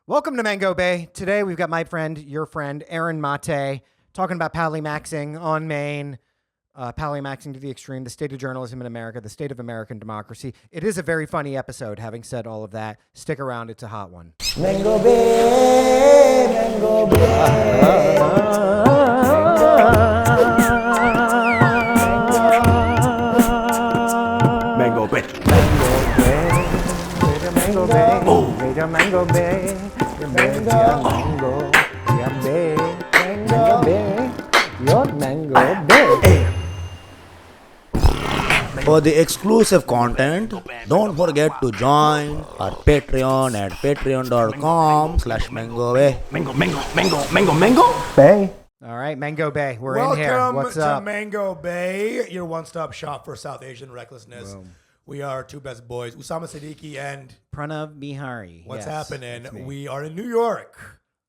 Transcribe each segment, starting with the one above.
Welcome to Mango Bay. Today we've got my friend, your friend, Aaron Maté, talking about Pali-maxxing on Maine. Pali-maxxing to the extreme, the state of journalism in America, the state of American democracy. It is a very funny episode, having said all of that. Stick around, it's a hot one. Mango Bay, Mango Bay. Mango Bay. Mango Bay, Mango Bay, Mango Bay, Mango Bay, your Mango Bay. For the exclusive content, don't forget to join our Patreon at patreon.com/MangoBay. Mango. Bay. All right, Mango Bay, we're in here. Welcome What's to up? Mango Bay, your one-stop shop for South Asian recklessness. Boom. We are two best boys, Usama, Siddiquee, and Pranav, Behari. what's Yes, happening? that's me. We are in New York,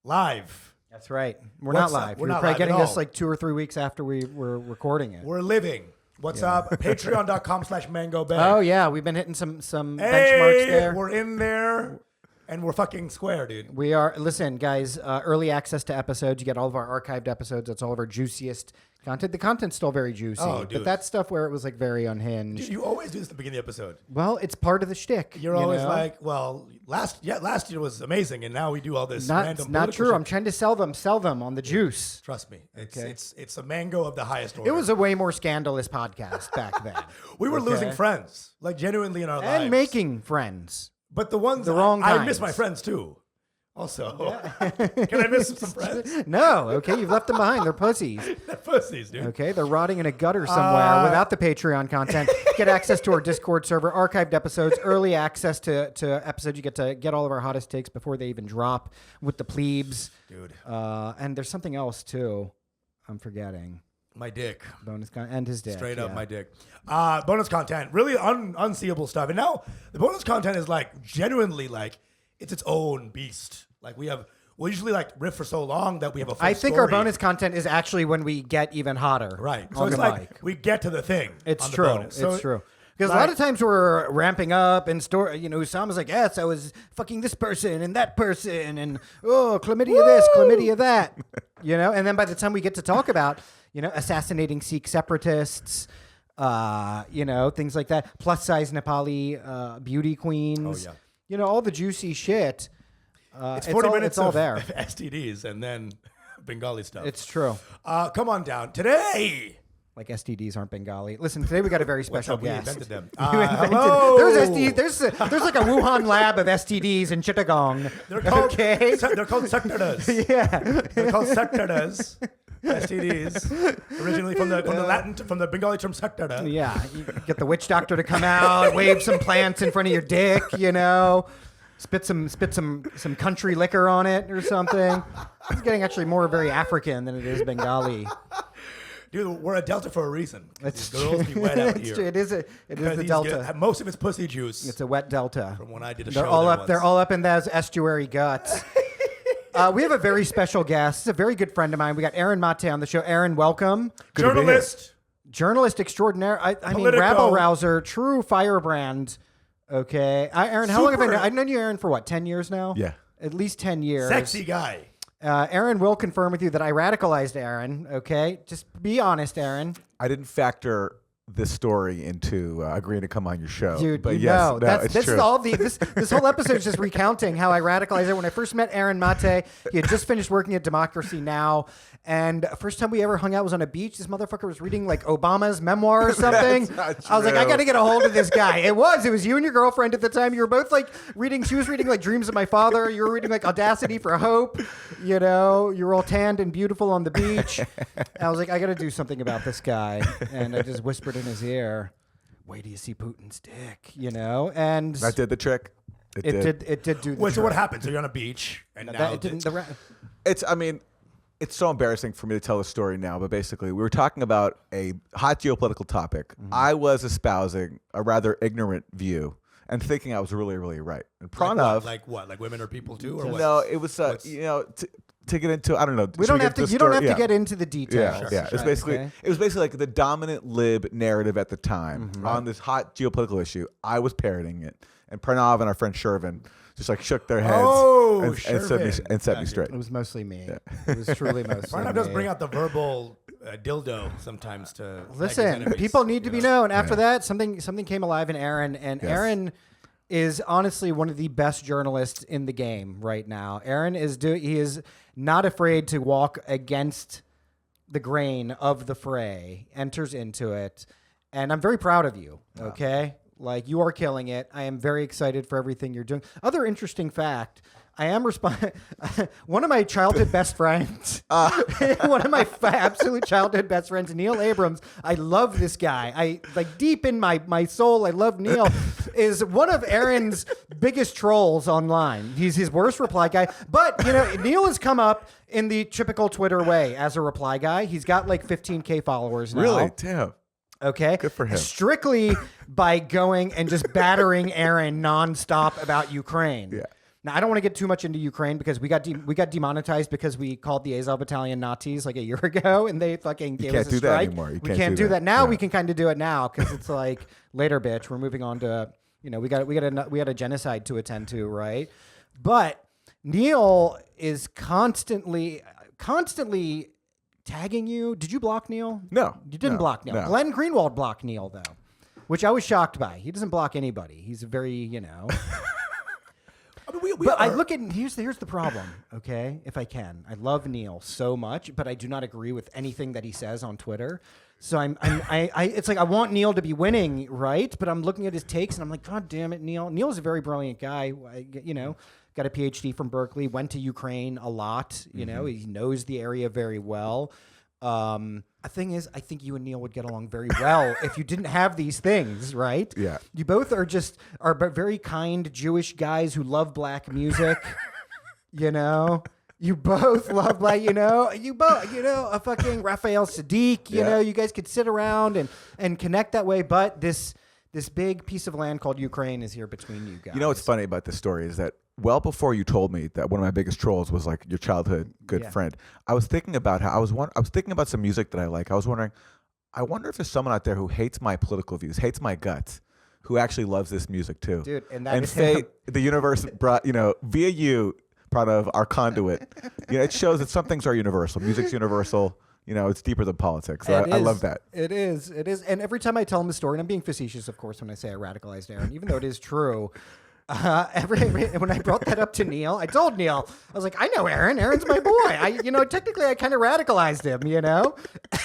live. That's right. We're What's not up? live. We're You're not probably live getting at this all. like 2 or 3 weeks after we were recording it. We're living. What's up? Patreon.com/Mango Bay. Oh yeah, we've been hitting some benchmarks Hey, there. we're in there, and we're fucking square, dude. We are. Listen, guys. Early access to episodes. You get all of our archived episodes. That's all of our juiciest content. The content's still very juicy, Oh, but dude. that stuff where it was like very unhinged. Dude, you always do this at the beginning of the episode. Well, it's part of the shtick. You're you always know? like, well, last year was amazing, and now we do all this not random. not political true. shit. I'm trying to sell them on the juice. Trust me, it's Okay. it's a mango of the highest order. It was a way more scandalous podcast back then. we were okay. losing friends, like genuinely in our lives, And making friends. But the ones the wrong I miss kinds. my friends too. Also, can I miss some friends? No, okay, you've left them behind. They're pussies. They're pussies, dude. Okay, they're rotting in a gutter somewhere without the Patreon content. Get access to our Discord server, archived episodes, early access to episodes. You get to get all of our hottest takes before they even drop with the plebes. Dude, And there's something else too. I'm forgetting. my dick. Bonus content and his dick. Straight up, yeah. my dick. Bonus content, really unseeable stuff. And now the bonus content is like genuinely like it's its own beast. Like we'll usually like riff for so long that we have a full I think our story. bonus content is actually when we get even hotter. Right. So on it's the like mic. we get to the thing. It's on the true. bonus. So It's true. Because a like- lot of times we're ramping up and Usama's like, yes, I was fucking this person and that person and chlamydia this, chlamydia that, and then by the time we get to talk about, assassinating Sikh separatists, things like that, plus size Nepali beauty queens, Oh, yeah. all the juicy shit. It's 40 minutes it's all of there. STDs and then Bengali stuff. It's true. Come on down. Today, Like STDs aren't Bengali. Listen, today we got a very special we guest. invented them. You invented- Hello. There's STDs. There's like a Wuhan lab of STDs in Chittagong. They're called, okay. they're called sectors. Yeah. They're called sectors. STDs. Originally from the Bengali term sector. Yeah. You get the witch doctor to come out, wave some plants in front of your dick, spit some country liquor on it or something. It's getting actually more very African than it is Bengali. Dude, we're a Delta for a reason. It's These girls be wet out It's here. true. It is the These delta. most of it's pussy juice. It's a wet delta. From when I did a They're show all there up. once. They're all up in those estuary guts. We have a very special guest. This is a very good friend of mine. We got Aaron Maté on the show. Aaron, welcome. Journalist. Journalist extraordinaire. I mean, Politico. rabble rouser, true firebrand. Okay, Aaron. How long have I known? I've known you, Aaron, for what? 10 years now. Yeah. At least 10 years. Sexy guy. Aaron will confirm with you that I radicalized Aaron. Okay, just be honest, Aaron. I didn't factor this story into agreeing to come on your show. Dude, but you yes, know, no, it's this true. is all this whole episode is just recounting how I radicalized it. When I first met Aaron Maté, he had just finished working at Democracy Now! And first time we ever hung out was on a beach. This motherfucker was reading like Obama's memoir or something. That's not I was like, I true. got to get a hold of this guy. It was you and your girlfriend at the time. You were both like reading. She was reading like Dreams of My Father. You were reading like Audacity for Hope. You were all tanned and beautiful on the beach. I was like, I got to do something about this guy. And I just whispered in his ear, wait till you see Putin's dick, and That did the trick. it did do the Wait, so trick. what happened? So you're on a beach, and That- now it didn't, It's so embarrassing for me to tell the story now, but basically we were talking about a hot geopolitical topic. Mm-hmm. I was espousing a rather ignorant view and thinking I was really, really right. And Pranav, like what? Like women are people too, or what? no, it was to get into, I don't know. We don't have to. You don't have to get into the details. Yeah. It's basically it was basically like the dominant lib narrative at the time on this hot geopolitical issue. I was parroting it, and Pranav and our friend Shervin just like shook their heads and set me straight. It was mostly me. It was truly mostly Pranav me. does bring out the verbal dildo sometimes to listen. People need to be known. After that, something came alive in Aaron, and Aaron is honestly one of the best journalists in the game right now. Aaron he is not afraid to walk against the grain of the fray, enters into it, and I'm very proud of you. Okay, like you are killing it. I am very excited for everything you're doing. Other interesting fact. I am one of my childhood best friends, one of my absolute childhood best friends, Neil Abrams. I love this guy. I like deep in my soul. I love Neil. Is one of Aaron's biggest trolls online. He's his worst reply guy. But Neil has come up in the typical Twitter way as a reply guy. He's got like 15K followers now. Really? Damn. Okay. Good for him. Strictly by going and just battering Aaron nonstop about Ukraine. Yeah. Now, I don't want to get too much into Ukraine because we got demonetized because we called the Azov Battalion Nazis like a year ago, and they fucking gave us a strike. You can't do that anymore. We can't do that now. Yeah. We can kind of do it now because it's like later, bitch. We're moving on to we had a genocide to attend to, right? But Neil is constantly tagging you. Did you block Neil? No, you didn't block Neil. No. Glenn Greenwald blocked Neil though, which I was shocked by. He doesn't block anybody. He's a very I look at here's the problem. Okay, if I can, I love Neil so much, but I do not agree with anything that he says on Twitter. So it's like I want Neil to be winning, right? But I'm looking at his takes and I'm like, God damn it, Neil. Neil's a very brilliant guy. Got a PhD from Berkeley, went to Ukraine a lot. He knows the area very well. The thing is, I think you and Neil would get along very well if you didn't have these things, right? Yeah. You both are very kind Jewish guys who love black music. You both love black. A fucking Raphael Siddiquee. You guys could sit around and connect that way. But this big piece of land called Ukraine is here between you guys. You know what's funny about this story is that well before you told me that one of my biggest trolls was like your childhood good friend, I was thinking about I was thinking about some music that I like. I was wondering, I wonder if there's someone out there who hates my political views, hates my guts, who actually loves this music too. Dude, and fate, the universe brought, via you, Pranav, our conduit. It shows that some things are universal. Music's universal. It's deeper than politics. So I love that. It is. And every time I tell him the story, and I'm being facetious, of course, when I say I radicalized Aaron, even though it is true. When I brought that up to Neil, I told Neil, I was like, I know Aaron. Aaron's my boy. Technically I kind of radicalized him,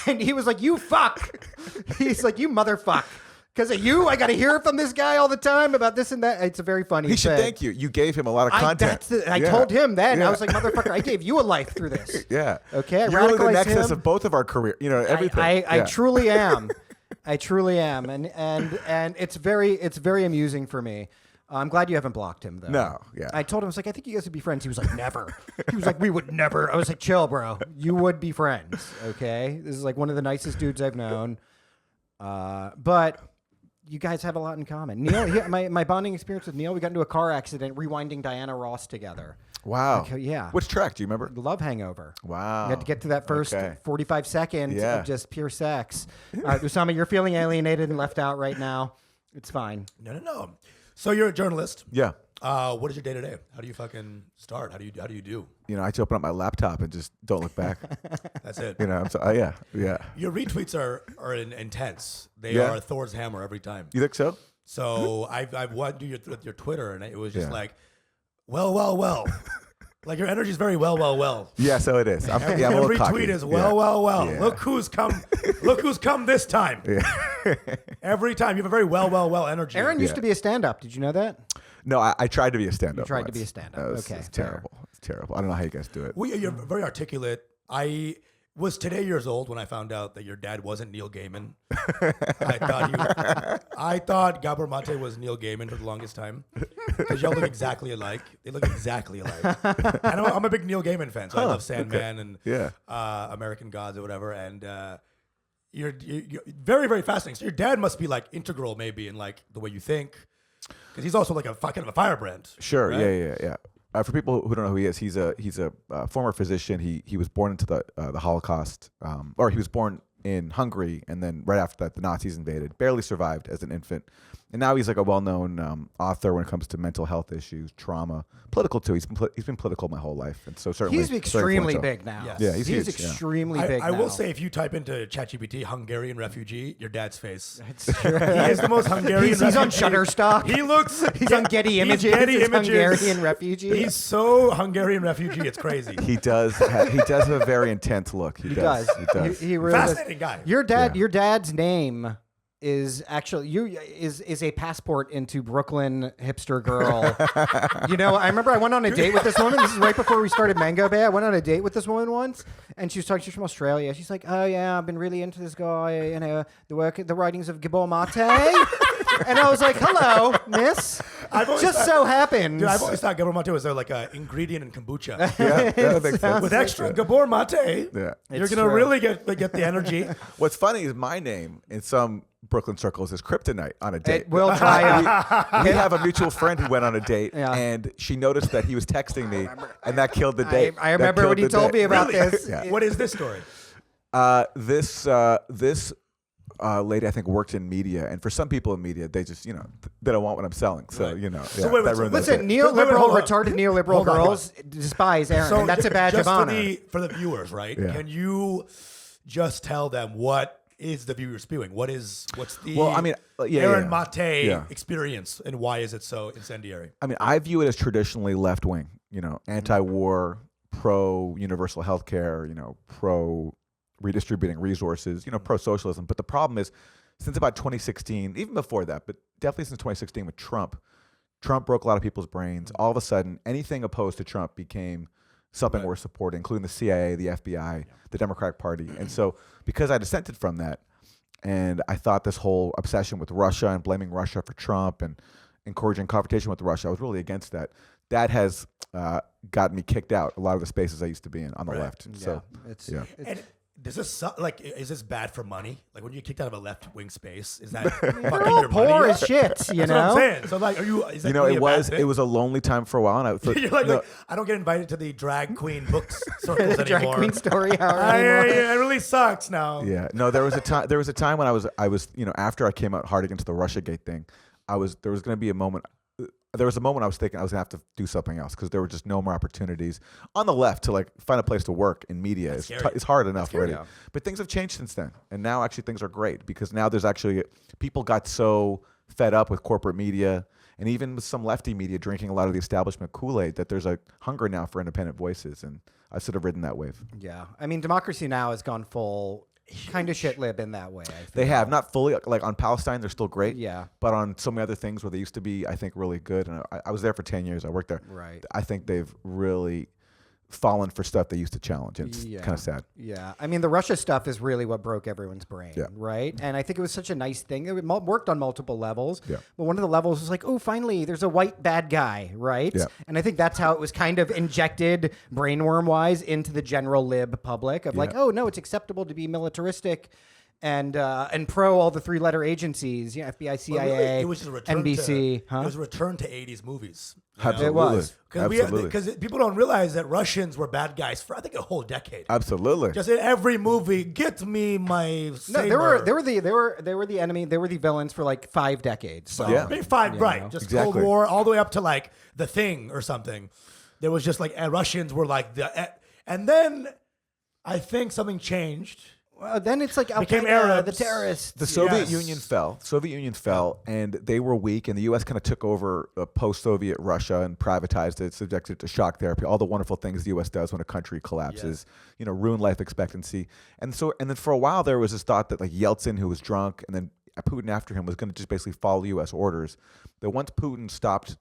and he was like, you fuck. He's like, you motherfuck. Because of you, I got to hear from this guy all the time about this and that. It's a very funny thing. He should thank you. You gave him a lot of content. I told him then. I was like, motherfucker, I gave you a life through this. Yeah. Okay. You're really the nexus of both of our career. Everything. I truly am. I truly am. And it's very amusing for me. I'm glad you haven't blocked him, though. No, yeah. I told him, I was like, I think you guys would be friends. He was like, never. He was like, we would never. I was like, chill, bro. You would be friends, okay? This is like one of the nicest dudes I've known. But you guys have a lot in common. Neil, my bonding experience with Neil, we got into a car accident rewinding Diana Ross together. Wow. Okay, yeah. Which track? Do you remember? Love Hangover. Wow. You had to get to that first 45 seconds of just pure sex. Usama, you're feeling alienated and left out right now. It's fine. No. So you're a journalist. Yeah. What is your day to day? How do you fucking start? How do you do? I just open up my laptop and just don't look back. That's it. Yeah. Your retweets are intense. They are Thor's hammer every time. You think so? So I've went to your Twitter and it was just like, well. Like your energy is very well. Yeah, so it is. Every tweet is well. Yeah. Look who's come this time. Yeah. Every time you have a very well energy. Aaron used to be a stand-up. Did you know that? No, I tried to be a stand-up. You tried to be a stand-up. Okay, it's terrible. It's terrible. I don't know how you guys do it. You're very articulate. I was today years old when I found out that your dad wasn't Neil Gaiman. I thought Gabor Maté was Neil Gaiman for the longest time because y'all look exactly alike. They look exactly alike. And I'm a big Neil Gaiman fan, so I love Sandman and American Gods or whatever. And you're very, very fascinating. So your dad must be like integral maybe in like the way you think because he's also like a kind of a firebrand. Sure. Right? Yeah. For people who don't know who he is, he's a former physician. He was born into the Holocaust, or he was born in Hungary, and then right after that, the Nazis invaded. Barely survived as an infant, and now he's like a well-known author when it comes to mental health issues, trauma, political too. He's been political my whole life, and so certainly he's extremely big now. Yes. Yeah, he's huge, extremely big. I now. will say, if you type into ChatGPT Hungarian refugee, your dad's face. It's true. He is the most Hungarian. He's on refugee. Shutterstock. He looks. He's on Getty Images. Getty It's Images. Hungarian refugee. He's so Hungarian refugee. It's crazy. He does have a very intense look. He does. He does. He really Fascinating guy. Your dad's name is actually is a passport into Brooklyn hipster girl. I remember I went on a date with this woman. This is right before we started Mango Bay. I went on a date with this woman once, and she was talking. She's from Australia. She's like, "Oh yeah, I've been really into this guy. The writings of Gabor Maté." And I was like, "Hello, miss." Just so happens. Dude, I've always thought Gabor Maté was like an ingredient in kombucha. Yeah, that makes sense. With extra Gabor Maté, Yeah. you're It's gonna true. really get the energy. What's funny is my name in some Brooklyn circles is kryptonite on a date. It will dry up. We have a mutual friend who went on a date, Yeah. and she noticed that he was texting me, and that killed the date. I remember when he told me about Really? this. Yeah. What is this story? This lady, I think, worked in media, and for some people in media, they just, they don't want what I'm selling. So, Right. yeah, wait, that so ruined the Listen, date. Wait, neoliberal, hold on. retarded neoliberal Hold on, girls despise Aaron, and that's a badge of just honor. for the viewers, right? Yeah. Can you just tell them what is the viewer spewing? What's the Well, I mean, yeah, Aaron yeah. Maté Yeah. experience, and why is it so incendiary? I mean, I view it as traditionally left wing, anti-war, pro-universal health care, pro-redistributing resources, pro-socialism. But the problem is, since about 2016, even before that, but definitely since 2016 with Trump broke a lot of people's brains. All of a sudden, anything opposed to Trump became something worth supporting, including the CIA, the FBI, the Democratic Party. And so because I dissented from that, and I thought this whole obsession with Russia and blaming Russia for Trump and encouraging confrontation with Russia, I was really against that. That has gotten me kicked out a lot of the spaces I used to be in on the left. So, yeah. And does this is this bad for money? Like when you get kicked out of a left wing space, is that fucking We're all your poor money? as shit, That's what I'm saying. So like, is that really It a was bad thing? a lonely time for a while, and I thought, You're like, I don't get invited to the drag queen books circles The anymore. drag queen story hour anymore. It really sucks now. yeah, no, there was a time. There was a time when I was, after I came out hard against the RussiaGate thing, there was going to be a moment. There was a moment I was thinking I was gonna have to do something else because there were just no more opportunities on the left to find a place to work in media. It's hard enough already. yeah. But things have changed since then, and now actually things are great because now there's actually people got so fed up with corporate media and even with some lefty media drinking a lot of the establishment Kool-Aid that there's a hunger now for independent voices, and I've sort of ridden that wave. Yeah, I mean, Democracy Now! Has gone full kind of shit lib in that way. I think. They have not fully, like on Palestine, they're still great. Yeah. But on so many other things where they used to be, I think, really good. And I was there for 10 years. I worked there. Right. I think they've really fallen for stuff they used to challenge. And it's kind of sad. Yeah, I mean, the Russia stuff is really what broke everyone's brain, Yeah. right? And I think it was such a nice thing. It worked on multiple levels. Yeah. But one of the levels was like, oh, finally, there's a white bad guy, right? Yeah. And I think that's how it was kind of injected brainworm-wise into the general lib public of like, oh, no, it's acceptable to be militaristic and pro all the three-letter agencies, FBI, CIA, Well, really, it was just a return NBC. to, It was a return to 80s movies. Absolutely. It was. Absolutely. Because people don't realize that Russians were bad guys for, I think, a whole decade. Absolutely. Just in every movie, get me my No, saber. they were the enemy. They were the villains for like 5 decades. So. Yeah. Maybe 5, You right. know. Just Exactly. Cold War, all the way up to like The Thing or something. There was just like, Russians were like and then I think something changed. Well, then it's like Became Al-Qaeda, Arabs. the terrorists. The Soviet Yes. Union fell. Soviet Union fell, and they were weak. And the U.S. kind of took over post-Soviet Russia and privatized it, subjected it to shock therapy, all the wonderful things the U.S. does when a country collapses. Ruin life expectancy. And then for a while there was this thought that like Yeltsin, who was drunk, and then Putin after him was going to just basically follow U.S. orders. That once Putin stopped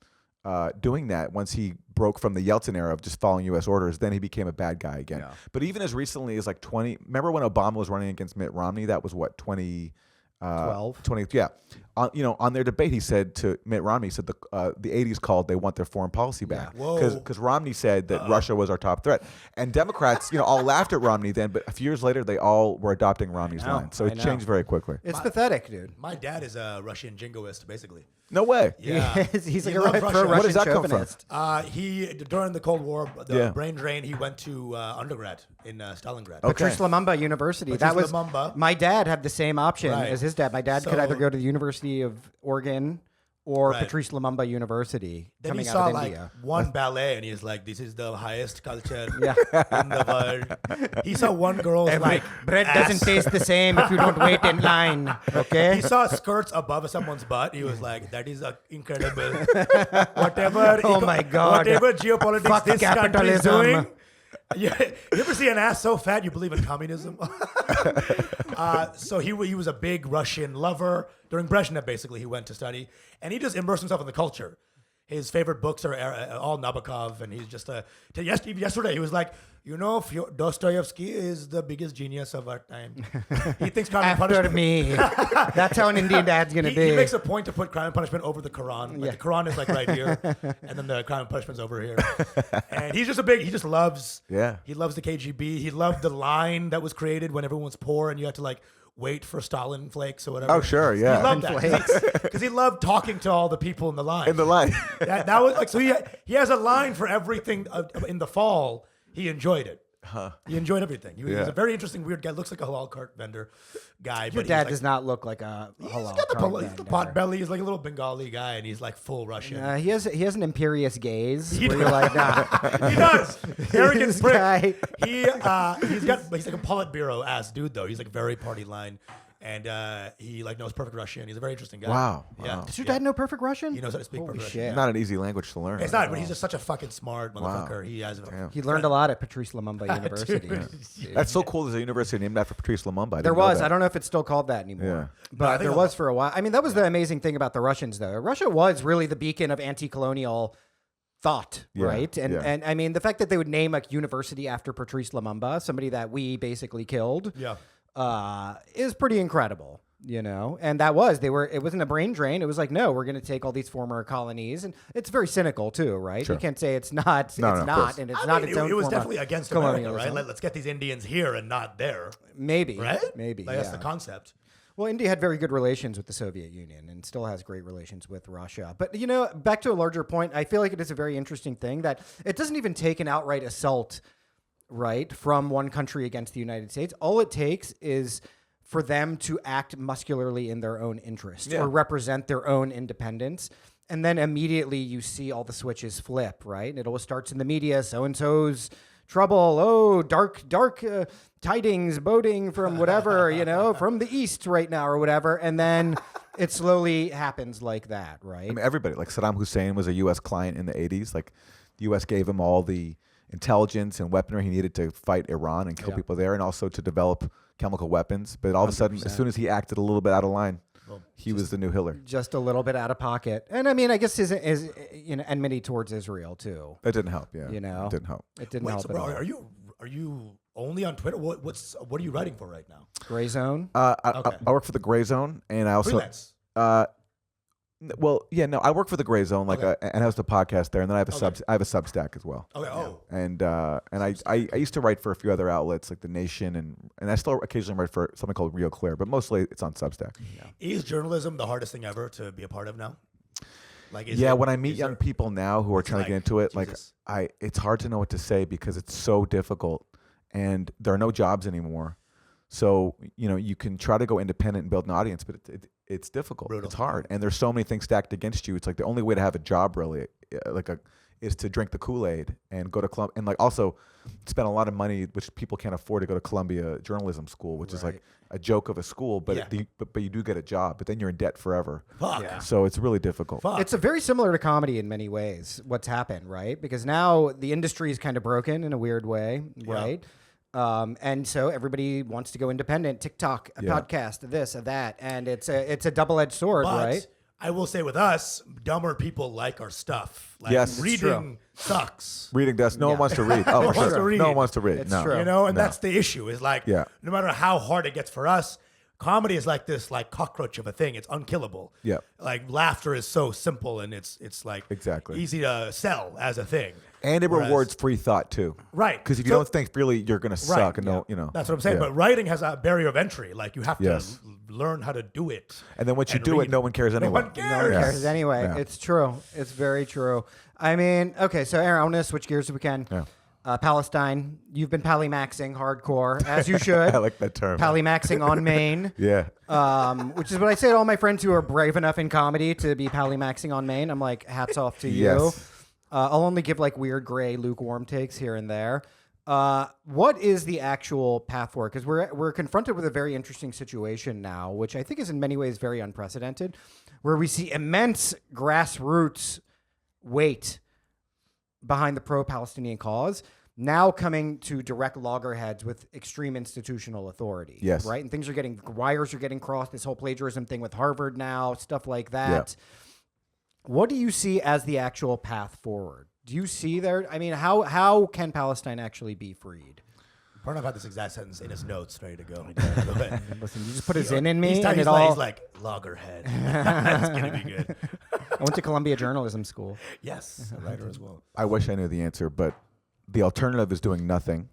doing that, once he broke from the Yeltsin era of just following U.S. orders, then he became a bad guy again. Yeah. But even as recently as like 20, remember when Obama was running against Mitt Romney? That was what, 12? 20, yeah. On their debate, he said to Mitt Romney, he said the 80s called, they want their foreign policy back. Because Romney said that Russia was our top threat. And Democrats, all laughed at Romney then, but a few years later, they all were adopting Romney's line. So it changed very quickly. It's pathetic, dude. My dad is a Russian jingoist, basically. No way. Yeah. He's like He a loves pro Russia. Russian Where does that come from? chauvinist. He during the Cold War, the brain drain. He went to undergrad in Stalingrad. Okay. Patrice Lumumba University. That was Lumumba. my dad had the same option Right. as his dad. My dad could So- either go to the University of Oregon or Right. Patrice Lumumba University Then coming he out saw of like India. one ballet, and he's like, "This is the highest culture in Yeah. the world." He saw one girl's like Bread ass. doesn't taste the same if you don't wait in line. Okay. He saw skirts above someone's butt. He was like, "That is incredible." Whatever. Oh my God. Whatever geopolitics Fuck this country is capitalism. doing. You ever see an ass so fat you believe in communism? So he was a big Russian lover. During Brezhnev, basically, he went to study. And he just immersed himself in the culture. His favorite books are all Nabokov. And he's just yesterday, he was like, Dostoevsky is the biggest genius of our time. He thinks Crime and After Punishment. me. That's how an Indian dad's going to be. He makes a point to put Crime and Punishment over the Quran. Like the Quran is like right here, and then the Crime and Punishment's over here. And he's just he just loves. Yeah. He loves the KGB. He loved the line that was created when everyone was poor and you had to like wait for Stalin flakes or whatever. Oh, sure, yeah. He loved that because he loved talking to all the people in the line. In the line. that was like so. He has a line for everything in the fall. He enjoyed it. He enjoyed everything. He was a very interesting, weird guy. Looks like a halal cart vendor guy. Your but he's dad like, does not look like a halal he's got cart he's the vendor. pot belly. He's like a little Bengali guy, and he's like full Russian. He has an imperious gaze He where you're like, nah. He does. Arrogant This prick. guy. He's like a Politburo ass dude though. He's like very party line, and he like knows perfect Russian. He's a very interesting guy. Wow. Yeah. Wow. Does your dad know perfect Russian? He knows how to speak Holy perfect shit. Russian. Not an easy language to learn. It's not, but he's just such a fucking smart motherfucker. He has. He learned a lot at Patrice Lumumba University. That's so cool. There's a university named after Patrice Lumumba. There was. I don't know if it's still called that anymore. Yeah. No, I But think there it was was. for a while. I mean, that was the amazing thing about the Russians, though. Russia was really the beacon of anti-colonial thought, Yeah, right? And yeah. and I mean, the fact that they would name a university after Patrice Lumumba, somebody that we basically killed, is pretty incredible. You know, and it wasn't a brain drain. It was like, no, we're going to take all these former colonies, and it's very cynical too, right? Sure. You can't say it's not, No, it's of not, course. and it's I not mean, its own it was form of definitely against America, colonialism. right? Let's get these Indians here and not there, Maybe, right? Maybe, Like, yeah. that's the concept. Well, India had very good relations with the Soviet Union and still has great relations with Russia. But, you know, back to a larger point, I feel like it is a very interesting thing that it doesn't even take an outright assault, right, from one country against the United States. All it takes is for them to act muscularly in their own interest or represent their own independence. And then immediately you see all the switches flip, right? And it always starts in the media, so-and-so's trouble. Oh, dark tidings boding from whatever, you know, from the east right now or whatever. And then it slowly happens like that, right? I mean, everybody, like Saddam Hussein was a U.S. client in the 80s. Like, the U.S. gave him all the intelligence and weaponry he needed to fight Iran and kill people there and also to develop chemical weapons. But all of a sudden, as soon as he acted a little bit out of line, he was the new Hitler. Just a little bit out of pocket. And I mean, I guess his enmity towards Israel too. That didn't help, yeah. You know? It didn't help. It didn't Wait, help so at bro, all. are you only on Twitter? What are you writing for right now? Gray zone. Okay. I work for the Gray Zone, and I also Freelance. I work for the Gray Zone, like, Okay. and I host a podcast there, and then I have a Okay. I have a Substack as well. Okay. Oh. And I used to write for a few other outlets like The Nation, and I still occasionally write for something called Real Clear, but mostly it's on Substack. Is journalism the hardest thing ever to be a part of now? Like, When I meet young people now who are trying to get into it, Jesus. it's hard to know what to say because it's so difficult, and there are no jobs anymore. So, you know, you can try to go independent and build an audience, but it's difficult. Brutal. It's hard. And there's so many things stacked against you. It's like the only way to have a job really is to drink the Kool-Aid and go to Columbia and like also spend a lot of money, which people can't afford to go to Columbia Journalism School, which is like a joke of a school, but but you do get a job, but then you're in debt forever. Fuck. Yeah. So it's really difficult. Fuck. It's a very similar to comedy in many ways, what's happened, right? Because now the industry is kind of broken in a weird way, right? And so everybody wants to go independent, TikTok, a podcast, this, a that. And it's a double-edged sword, But right? I will say with us, dumber people like our stuff. Like, Yes, it's reading sucks. Reading desk, no one wants to read. Oh, one for wants sure. to read. No one wants to read. It's no. true. You know, and No. that's the issue. Is like, Yeah. no matter how hard it gets for us, comedy is like this, like cockroach of a thing. It's unkillable. Yeah. Like laughter is so simple and it's like Exactly. easy to sell as a thing. And it Whereas- rewards free thought too. Right. Because if you So- don't think freely, you're gonna suck, and don't, you know. That's what I'm saying. Yeah. But writing has a barrier of entry. Like you have to Yes. learn how to do it. And then once you do it, no one cares anyway. No one cares. No one cares anyway. Yeah. It's true. It's very true. I mean, okay, so Aaron, I want to switch gears if we can. Yeah. Palestine, you've been Pali-maxxing hardcore, as you should. I like that term. Pali-maxxing on Maine. Yeah. Which is what I say to all my friends who are brave enough in comedy to be Pali-maxxing on Maine. I'm like, hats off to you. Yes. I'll only give like weird gray lukewarm takes here and there. What is the actual path forward? Because we're confronted with a very interesting situation now, which I think is in many ways very unprecedented, where we see immense grassroots weight behind the pro-Palestinian cause now coming to direct loggerheads with extreme institutional authority. Yes. Right? And wires are getting crossed, this whole plagiarism thing with Harvard now, stuff like that. Yeah. What do you see as the actual path forward? Do you see there? I mean, how can Palestine actually be freed? Pranav had this exact sentence in his notes ready to go. Listen, you just put a zin in me, he's and he's like loggerhead. That's gonna be good. I went to Columbia Journalism School. Yes, a writer as well. I wish I knew the answer, but the alternative is doing nothing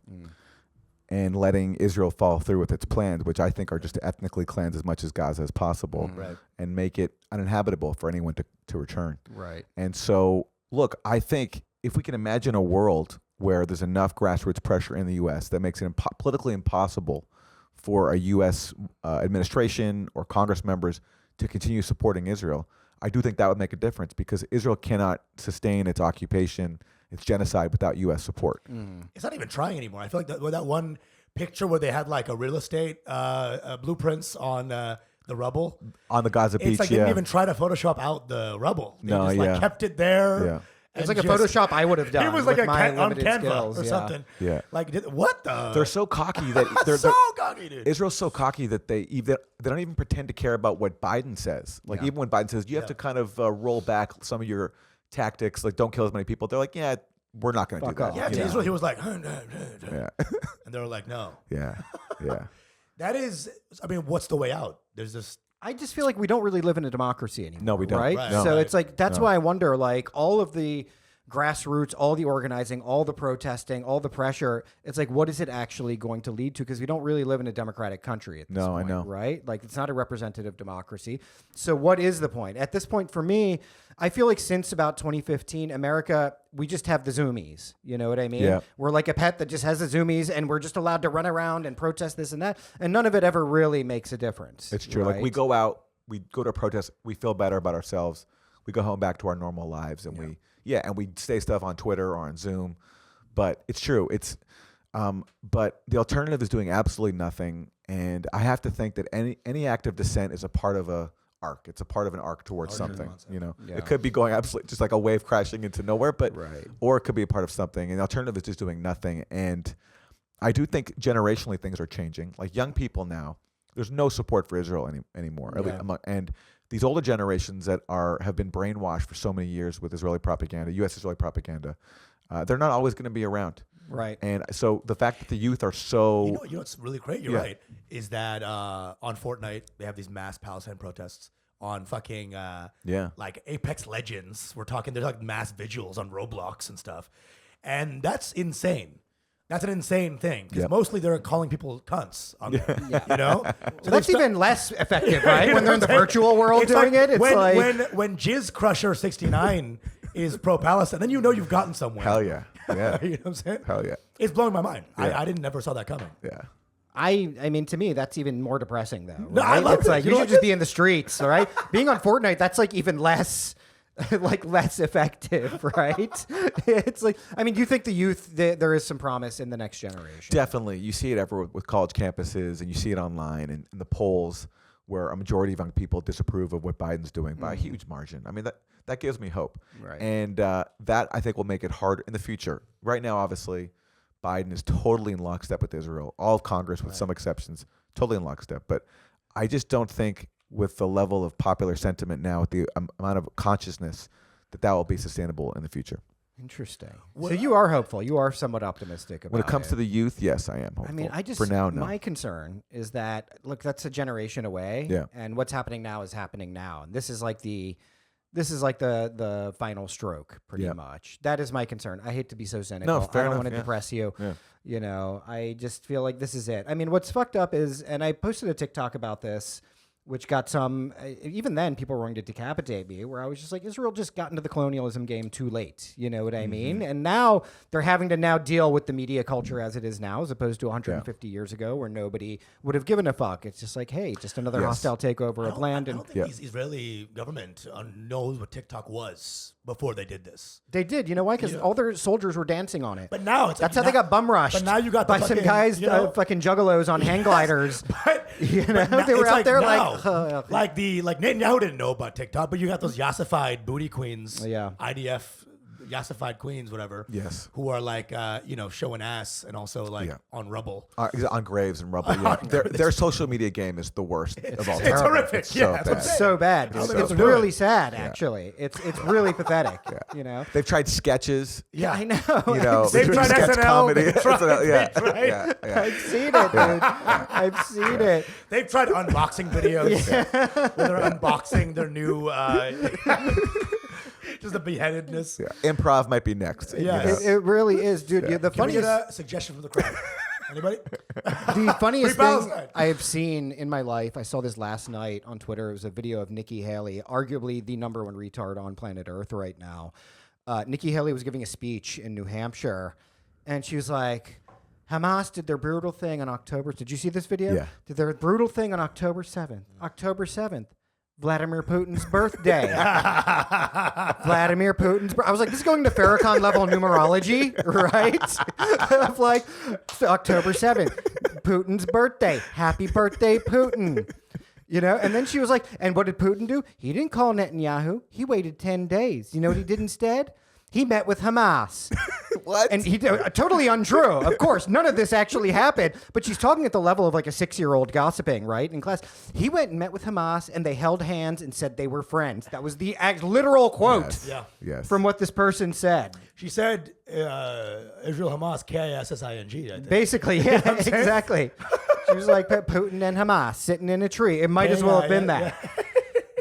and letting Israel fall through with its plans, which I think are just to ethnically cleanse as much as Gaza as possible, and make it uninhabitable for anyone to return. Right. And so, look, I think if we can imagine a world where there's enough grassroots pressure in the U.S. that makes it politically impossible for a U.S. Administration or Congress members to continue supporting Israel, I do think that would make a difference, because Israel cannot sustain its occupation, its genocide, without U.S. support. It's not even trying anymore. I feel like that one picture where they had like a real estate blueprints on the rubble On the Gaza beach, it's like they didn't even try to Photoshop out the rubble. They just like kept it there. Yeah. It's like a Photoshop I would have done. It was like with my on limited Canva skills. or something. Yeah. Like, what the? They're so cocky that they're so cocky, dude. Israel's so cocky that they don't even pretend to care about what Biden says. Like even when Biden says you have to kind of roll back some of your tactics, like don't kill as many people. They're like, yeah, we're not going to do that. off. Yeah, to Israel, he was like, Yeah. and they were like, no. Yeah. Yeah. That is, I mean, what's the way out? There's this. I just feel like we don't really live in a democracy anymore. No, we don't. Right? No. So Right. it's like, that's why I wonder, like, all of the grassroots, all the organizing, all the protesting, all the pressure, it's like, what is it actually going to lead to? Because we don't really live in a democratic country at this No, I point, know. right? Like, it's not a representative democracy. So what is the point? At this point, for me, I feel like since about 2015, America, we just have the zoomies. You know what I mean? Yeah. We're like a pet that just has the zoomies, and we're just allowed to run around and protest this and that, and none of it ever really makes a difference. It's true. Like we right? go out, we go to a protest, we feel better about ourselves. We go home back to our normal lives, and we say stuff on Twitter or on Zoom. But it's true. It's but the alternative is doing absolutely nothing. And I have to think that any act of dissent is a part of a arc. It's a part of an arc towards something. You know, it could be going absolutely just like a wave crashing into nowhere, but or it could be a part of something. And the alternative is just doing nothing. And I do think generationally things are changing. Like young people now, there's no support for Israel anymore. And these older generations that have been brainwashed for so many years with Israeli propaganda, U.S. Israeli propaganda, they're not always going to be around. Right. And so the fact that the youth are so... You know what's really great? You're right. Is that on Fortnite, they have these mass Palestine protests. On fucking like Apex Legends, we're talking, there's like mass vigils on Roblox and stuff. And that's insane. That's an insane thing, because mostly they're calling people cunts on there, you know? So that's even less effective, right? When they're in the virtual world doing it, it's when Jizz Crusher 69 is pro-Palestine, then you know you've gotten somewhere. Hell yeah. Yeah. You know what I'm saying? Hell yeah. It's blowing my mind. Yeah. I never saw that coming. Yeah. I mean, to me, that's even more depressing, though. No, right? I love it's it. like You you know should what? just be in the streets, all right? Being on Fortnite, that's like even less, like less effective, right? It's like, I mean, do you think the youth there is some promise in the next generation? Definitely. You see it everywhere with college campuses, and you see it online and in the polls where a majority of young people disapprove of what Biden's doing by a huge margin. I mean, that gives me hope. Right. And that, I think, will make it harder in the future. Right now, obviously, Biden is totally in lockstep with Israel. All of Congress, with some exceptions, totally in lockstep. But I just don't think with the level of popular sentiment now, with the amount of consciousness, that will be sustainable in the future. Interesting. So you are hopeful. You are somewhat optimistic about When it comes to the youth, yes, I am hopeful. I mean, for now, no. My concern is that, look, that's a generation away. Yeah. And what's happening now is happening now. And this is like the final stroke, pretty much. That is my concern. I hate to be so cynical. No, fair I don't enough, want to depress you. Yeah. You know, I just feel like this is it. I mean, what's fucked up is, and I posted a TikTok about this, which got some, even then people were willing to decapitate me, where I was just like, Israel just got into the colonialism game too late. You know what I mean? And now they're having to now deal with the media culture as it is now, as opposed to 150 years ago where nobody would have given a fuck. It's just like, hey, just another hostile takeover of land. I don't think the Israeli government knows what TikTok was before they did this. They did. You know why? Because all their soldiers were dancing on it. But now it's that's how they got bum rushed. But now you got by some guys, fucking juggalos on hang gliders. But, you know, they were out there now, like Netanyahu didn't know about TikTok, but you got those yassified booty queens, IDF yassified queens, whatever. Yes. Who are like, showing ass and also like on rubble, on graves and rubble. Yeah. their social media game is the worst of all time. It's horrific. It's so bad. It's really sad, actually. It's really pathetic. You know, they've tried sketches. Yeah, I know. You know, they've tried sketch SNL. comedy. Right? I've seen it, dude. I've seen it. They've tried unboxing videos where they're unboxing their new. Just the beheadedness. Yeah. Improv might be next. Yeah, you know? it really is, dude. The Can we get funniest a suggestion from the crowd? Anybody? The funniest thing I have seen in my life, I saw this last night on Twitter. It was a video of Nikki Haley, arguably the number one retard on planet Earth right now. Nikki Haley was giving a speech in New Hampshire, and she was like, Hamas did their brutal thing on October. Did you see this video? Yeah. Did their brutal thing on October 7th. October 7th. Vladimir Putin's birthday. Vladimir Putin's I was like, this is going to Farrakhan level numerology, right? Of like, October 7th, Putin's birthday. Happy birthday, Putin. You know, and then she was like, and what did Putin do? He didn't call Netanyahu. He waited 10 days. You know what he did instead? He met with Hamas. What? And he totally untrue. Of course, none of this actually happened. But she's talking at the level of like a 6-year-old gossiping, right? In class, he went and met with Hamas, and they held hands and said they were friends. That was the literal quote from what this person said. She said, Israel Hamas, K-I-S-S-I-N-G, I think. Basically, yeah, exactly. She was like Putin and Hamas sitting in a tree. It might as well have been that. Yeah.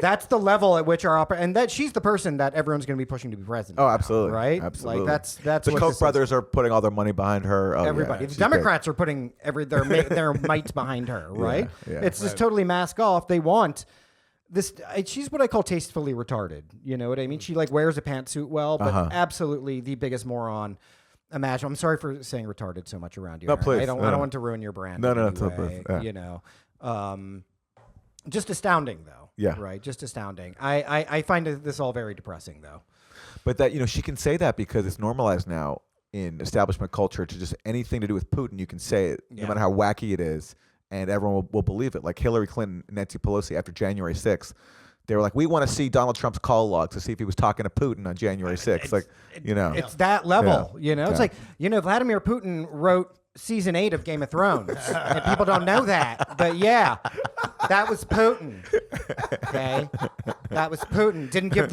That's the level at which our and that she's the person that everyone's going to be pushing to be president. Oh, absolutely, right? Absolutely. Like that's the what Koch brothers are putting all their money behind her. Oh, everybody, the Democrats are putting their might behind her. Right? Yeah, it's just totally mask off. They want this. She's what I call tastefully retarded. You know what I mean? She like wears a pantsuit well, but absolutely the biggest moron. Imagine. I'm sorry for saying retarded so much around you. No, please. I don't want to ruin your brand. No, you know. Just astounding, though. Yeah. Right. Just astounding. I find this all very depressing, though. But that she can say that because it's normalized now in establishment culture to just anything to do with Putin, you can say it, no matter how wacky it is, and everyone will believe it. Like Hillary Clinton and Nancy Pelosi after January 6th, they were like, we want to see Donald Trump's call log to see if he was talking to Putin on January 6th. It's that level. You know, it's like Vladimir Putin wrote season 8 of Game of Thrones, and people don't know that. But yeah, that was Putin. Okay, that was Putin. Didn't give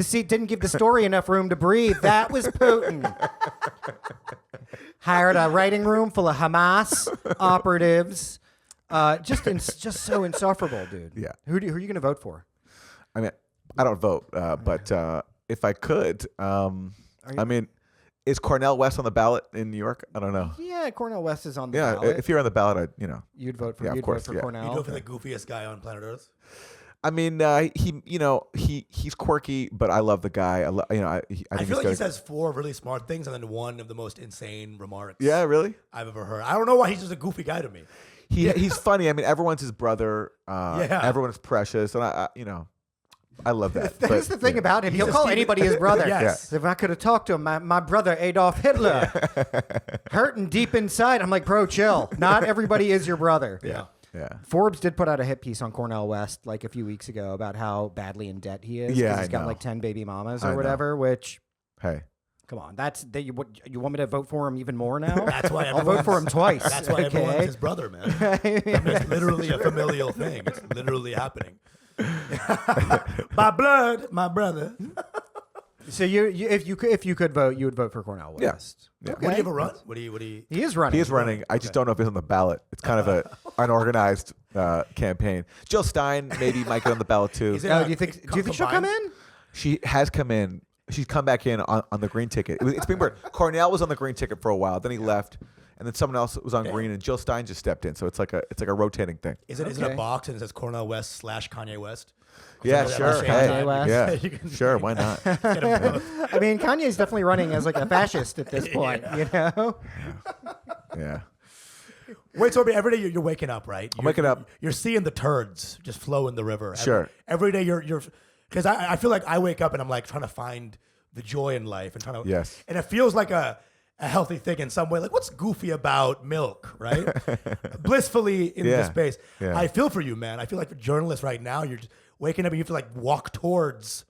the story enough room to breathe. That was Putin. Hired a writing room full of Hamas operatives. Just so insufferable, dude. Yeah. Who are you going to vote for? I mean, I don't vote, but if I could, is Cornel West on the ballot in New York? I don't know. Yeah, Cornel West is on the ballot. Yeah, if you're on the ballot, you'd vote for. Yeah, you'd vote for Cornel. You'd go for the goofiest guy on planet Earth. I mean, he's quirky, but I love the guy. I feel like he says 4 really smart things and then one of the most insane remarks. Yeah, really? I've ever heard. I don't know why he's just a goofy guy to me. He's funny. I mean, everyone's his brother. Everyone's precious, and I love that. That's the thing about him. He'll call anybody his brother. Yes. If I could have talked to him, my brother Adolf Hitler, hurting deep inside. I'm like, bro, chill. Not everybody is your brother. Yeah. Yeah. Forbes did put out a hit piece on Cornel West like a few weeks ago about how badly in debt he is. Yeah, he's got like 10 baby mamas or whatever. Which, hey, come on, you want me to vote for him even more now? That's why I'll vote for him twice. That's why everyone's his brother, man. It's literally a familial thing. It's literally happening. By blood, my brother. So if you could vote, you would vote for Cornel West. Yeah. Okay. Would he ever run? Would he? He is running. He is running. I just don't know if he's on the ballot. It's kind of a unorganized campaign. Jill Stein maybe might get on the ballot too. Do you think she'll come in? She has come in. She's come back in on the green ticket. It's been weird. Cornel was on the green ticket for a while. Then he left. and then someone else was on green, and Jill Stein just stepped in. So it's like a rotating thing. Is it a box and it says Cornel West / Kanye West? Yeah, sure. Hey, yeah, sure. Why not? I mean, Kanye's definitely running as like a fascist at this point, you know? Yeah. Wait, so every day you're waking up, right? I'm waking up. You're seeing the turds just flow in the river. Sure. Every day you're because I feel like I wake up and I'm like trying to find the joy in life and trying to. Yes. And it feels like a healthy thing in some way. Like, what's goofy about milk, right? Blissfully in this space. Yeah. I feel for you, man. I feel like for journalists right now, you're just waking up and you have to like walk towards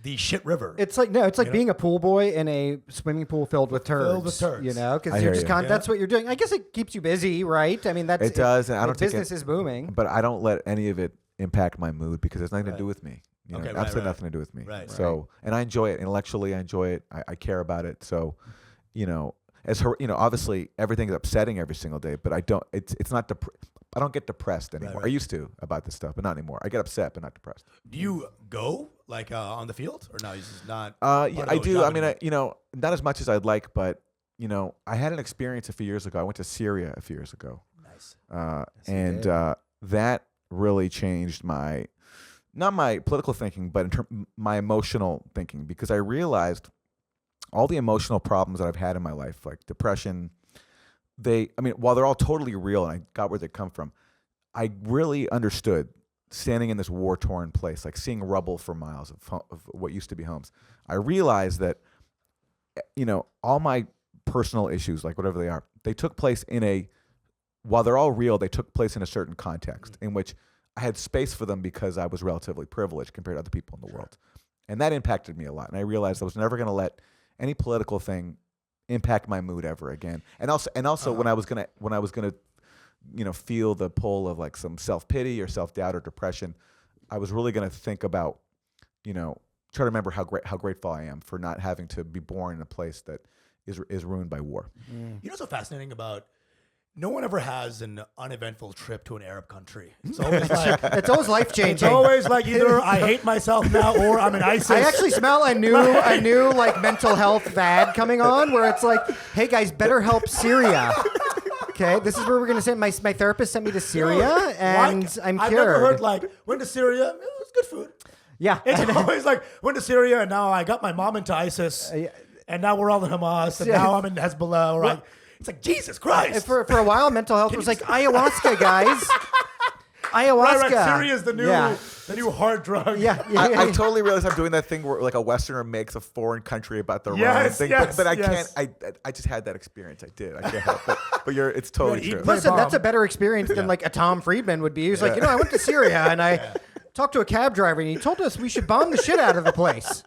the shit river. It's like being a pool boy in a swimming pool filled with turds. Filled with turds. You know, because you're just that's what you're doing. I guess it keeps you busy, right? I mean, it does. And I don't business is booming. But I don't let any of it impact my mood because it's nothing to do with me. You know, absolutely nothing to do with me. Right. So, and I enjoy it intellectually. I enjoy it. I care about it. So, you know, obviously everything is upsetting every single day, but I don't. It's not. I don't get depressed anymore. I used to about this stuff, but not anymore. I get upset, but not depressed. Do you go like on the field, or no? It's just not. Yeah, I do. I mean, not as much as I'd like, but I had an experience a few years ago. I went to Syria a few years ago. Nice. And that really changed not my political thinking, but my emotional thinking, because I realized all the emotional problems that I've had in my life, like depression, while they're all totally real and I got where they come from, I really understood standing in this war-torn place, like seeing rubble for miles of what used to be homes. I realized that, all my personal issues, like whatever they are, they took place while they're all real, they took place in a certain context in which I had space for them because I was relatively privileged compared to other people in the world. And that impacted me a lot. And I realized I was never going to let any political thing impact my mood ever again. And also when I was going to feel the pull of like some self-pity or self-doubt or depression, I was really going to think about, try to remember how grateful I am for not having to be born in a place that is ruined by war. You know what's so fascinating about no one ever has an uneventful trip to an Arab country. It's always like it's always life changing. It's always like either I hate myself now or I'm in ISIS. I actually smell a new like mental health fad coming on where it's like, hey guys, better help Syria. Okay, this is where we're gonna send my therapist sent me to Syria and I'm cured. I've never heard like went to Syria. It was good food. Yeah, it's always like went to Syria and now I got my mom into ISIS and now we're all in Hamas and now I'm in Hezbollah. Right? It's like, Jesus Christ. For a while, mental health was like ayahuasca, guys. Ayahuasca. Right. Syria's the new hard drug. Yeah. I totally realize I'm doing that thing where like a Westerner makes a foreign country about their own thing. But I can't. I just had that experience. I did. I can't help it. But it's totally true. Listen, that's a better experience than like a Tom Friedman would be. He's like, I went to Syria and I talked to a cab driver and he told us we should bomb the shit out of the place.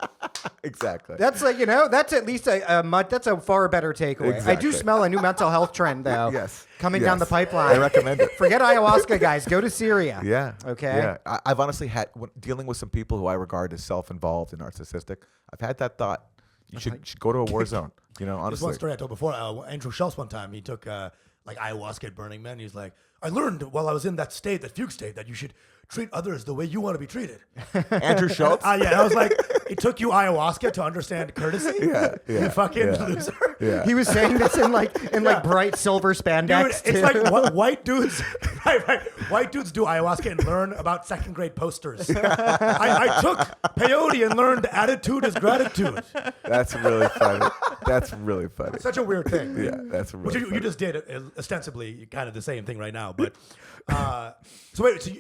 Exactly. That's like, that's at least that's a far better takeaway. Exactly. I do smell a new mental health trend though. Yes. Coming down the pipeline. I recommend it. Forget ayahuasca, guys. Go to Syria. Yeah. Okay. Yeah. I've honestly had, dealing with some people who I regard as self-involved and narcissistic, I've had that thought. You should go to a war zone. Honestly. There's one story I told before. Andrew Schultz one time, he took like ayahuasca at Burning Man. He's like, I learned while I was in that fugue state, that you should treat others the way you want to be treated. Andrew Schultz? I was like, it took you ayahuasca to understand courtesy? You fucking loser. Yeah. He was saying this in like bright silver spandex. Dude, it's like white dudes white dudes do ayahuasca and learn about second grade posters. I took peyote and learned attitude is gratitude. That's really funny. It's such a weird thing. Yeah, that's really funny. You just did ostensibly kind of the same thing right now. But so wait, so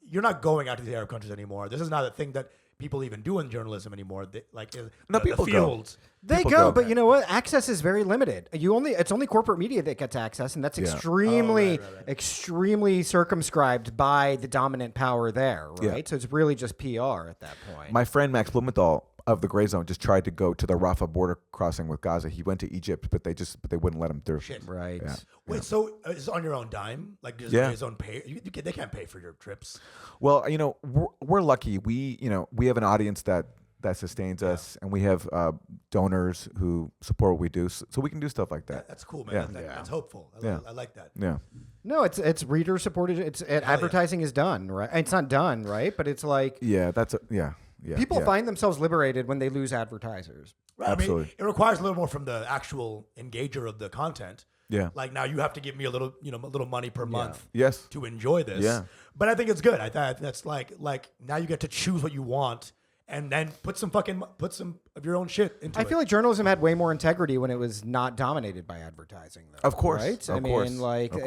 you're not going out to the Arab countries anymore. This is not a thing that people even do in journalism anymore. People fields. They go, but you know what? Access is very limited. It's only corporate media that gets access, and that's extremely circumscribed by the dominant power there, right? Yeah. So it's really just PR at that point. My friend Max Blumenthal of the Gray Zone just tried to go to the Rafah border crossing with Gaza. He went to Egypt, but they wouldn't let him through. Shit. Right. Yeah. Wait, so it's on your own dime? Like, does the Gray Zone pay? They can't pay for your trips. Well, we're lucky. We have an audience that sustains us, and we have donors who support what we do, so we can do stuff like that. That's cool, man. That's hopeful. I like that. Yeah. No, it's reader supported. Advertising is done, right? It's not done, right? But it's like people find themselves liberated when they lose advertisers. Right. Absolutely. I mean, it requires a little more from the actual engager of the content. Yeah. Like now you have to give me a little money per month. Yes. To enjoy this. Yeah. But I think it's good. I thought that's like now you get to choose what you want and then put some of your own shit into it. I feel like journalism had way more integrity when it was not dominated by advertising, though. Of course. Right? Of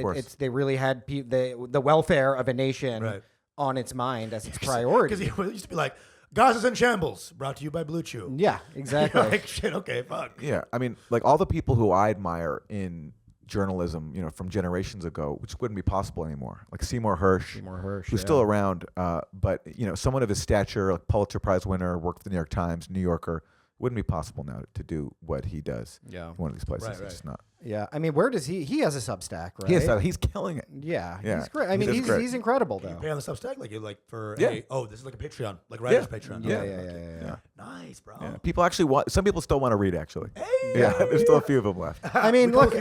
course. They really had the welfare of a nation on its mind as its priority. Because it used to be like, Gaza's in shambles, brought to you by Blue Chew. Yeah, exactly. Like, shit, okay, fuck. Yeah, I mean, like all the people who I admire in journalism, from generations ago, which wouldn't be possible anymore. Like Seymour Hersh, who's still around, but someone of his stature, like Pulitzer Prize winner, worked for the New York Times, New Yorker, wouldn't be possible now to do what he does. Yeah, in one of these places, it's just not. Yeah, I mean, where does he has a Substack, right? He's killing it. Yeah, he's great. I mean, he's incredible though. You pay on the Substack like for this is like a Patreon, like writer's Patreon. Yeah. Nice, bro. Yeah. People actually some people still want to read actually. Yeah, there's still a few of them left. I mean, look,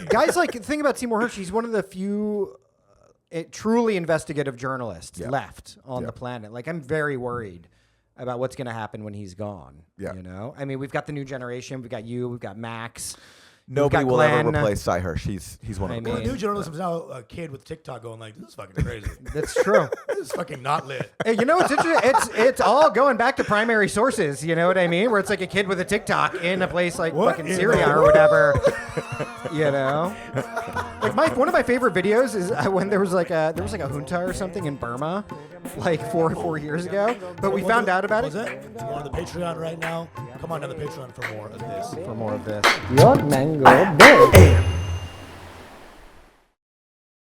guys, like think about Seymour Hersh. He's one of the few truly investigative journalists left on the planet. Like, I'm very worried about what's going to happen when he's gone. Yeah. I mean, we've got the new generation. We've got you. We've got Max. Nobody will ever replace Cy Hirsch. He's one of them. New journalism is now a kid with TikTok going like, this is fucking crazy. That's true. This is fucking not lit. Hey, it's interesting. It's all going back to primary sources. You know what I mean? Where it's like a kid with a TikTok in a place like fucking Syria or whatever. Like one of my favorite videos is when there was like a junta or something in Burma, like four years ago. But we found out about it. You're on the Patreon right now. Come on down the Patreon for more of this. Your mango bed.